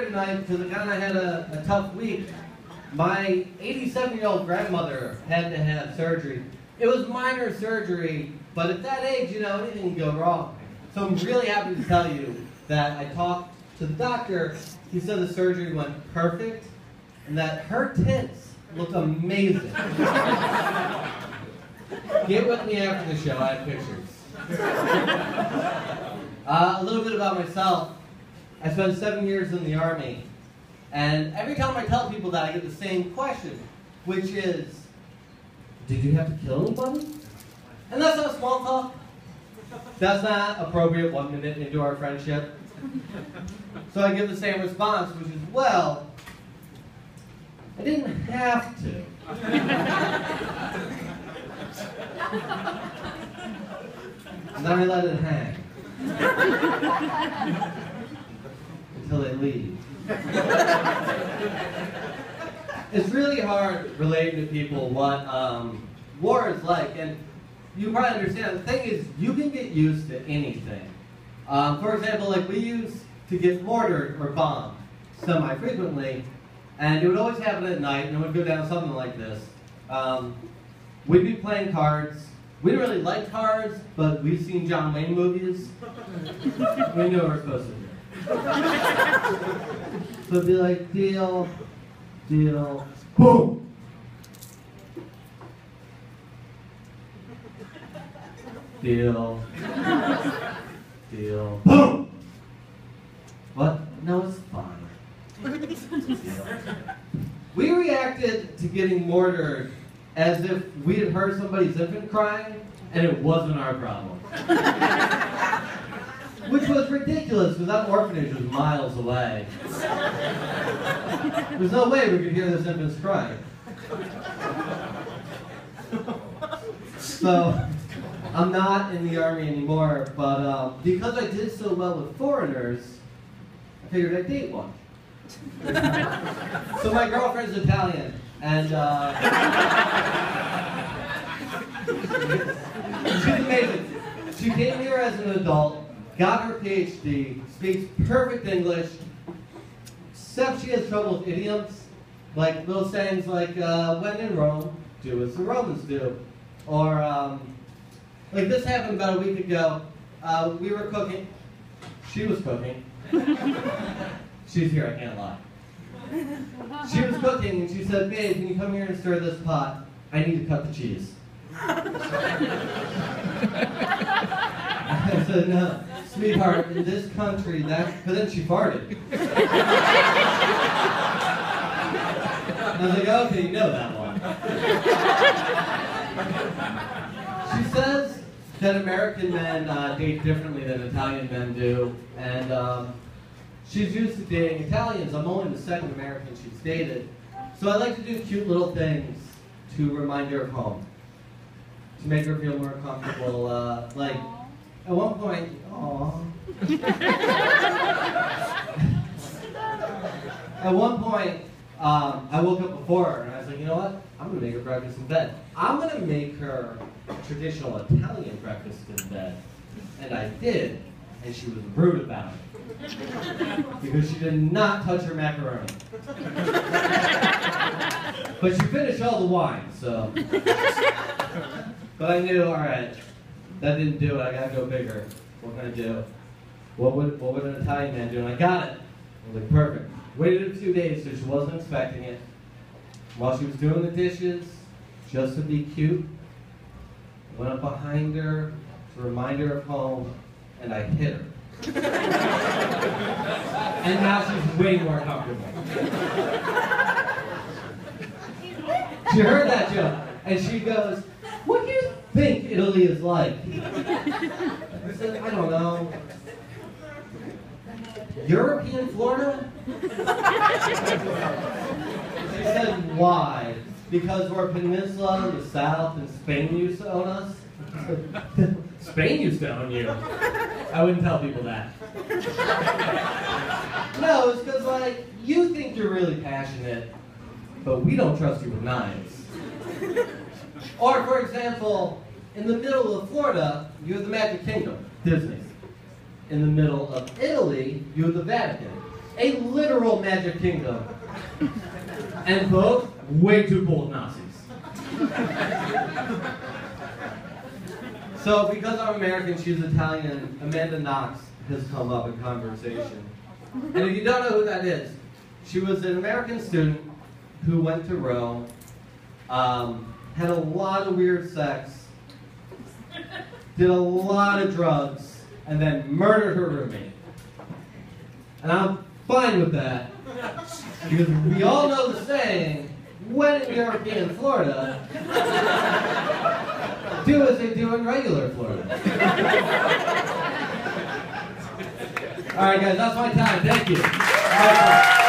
tonight because I kind of had a tough week. My 87-year-old grandmother had to have surgery. It was minor surgery, but at that age, you know, anything can go wrong. So I'm really happy to tell you that I talked to the doctor. He said the surgery went perfect and that her tits look amazing. Get with me after the show, I have pictures. A little bit about myself. I spent 7 years in the Army, and every time I tell people that, I get the same question, which is, did you have to kill anybody? And that's not small talk. That's not appropriate 1 minute into our friendship. So I give the same response, which is, well, I didn't have to. And then I let it hang. Until they leave. It's really hard relating to people what war is like, and you probably understand. The thing is, you can get used to anything. For example, like we used to get mortared or bombed semi-frequently, and it would always happen at night, and it would go down something like this. We'd be playing cards. We didn't really like cards, but we've seen John Wayne movies. We knew what we were supposed to do. So it'd be like, deal, deal, boom! Deal, deal, boom! What? No, it's fine. Deal. We reacted to getting mortared as if we had heard somebody's infant crying, and it wasn't our problem. Which was ridiculous, because that orphanage was miles away. There's no way we could hear this infant's crying. So, I'm not in the Army anymore, but because I did so well with foreigners, I figured I'd date one. So my girlfriend's Italian, and she's amazing. She came here as an adult, got her PhD, speaks perfect English, except she has trouble with idioms, like little sayings like, when in Rome, do as the Romans do. Or, like this happened about a week ago. We were cooking. She was cooking. She's here, I can't lie. She was cooking and she said, babe, can you come here and stir this pot? I need to cut the cheese. I said, no, sweetheart, in this country, but then she farted. I was like, okay, you know that one. She says that American men date differently than Italian men do, and she's used to dating Italians. I'm only the second American she's dated. So I like to do cute little things to remind her of home, to make her feel more comfortable. Like, at one point, at one point, I woke up before her, and I was like, you know what? I'm going to make her breakfast in bed. I'm going to make her traditional Italian breakfast in bed. And I did, and she was rude about it. Because she did not touch her macaroni. But she finished all the wine, so. But I knew, all right, that didn't do it. I gotta go bigger. What can I do? What would an Italian man do? And I got it. I was like, perfect. Waited a few days, so she wasn't expecting it. While she was doing the dishes, just to be cute, I went up behind her to remind her of home, and I hit her. And now she's way more comfortable. She heard that joke, and she goes, what do you think Italy is like? I said, I don't know. European Florida? She said, why? Because we're a peninsula in the south and Spain used to own us? Spain used to own you. I wouldn't tell people that. No, it's because, like, you think you're really passionate, but we don't trust you with knives. Or, for example, in the middle of Florida, you have the Magic Kingdom, Disney. In the middle of Italy, you have the Vatican. a literal magic kingdom. And both way too cool Nazis. So because I'm American, she's Italian, Amanda Knox has come up in conversation. And if you don't know who that is, she was an American student who went to Rome, had a lot of weird sex, did a lot of drugs, and then murdered her roommate. And I'm fine with that, because we all know the saying, when in European Florida, do as they do in regular Florida. All right, guys, that's my time. Thank you.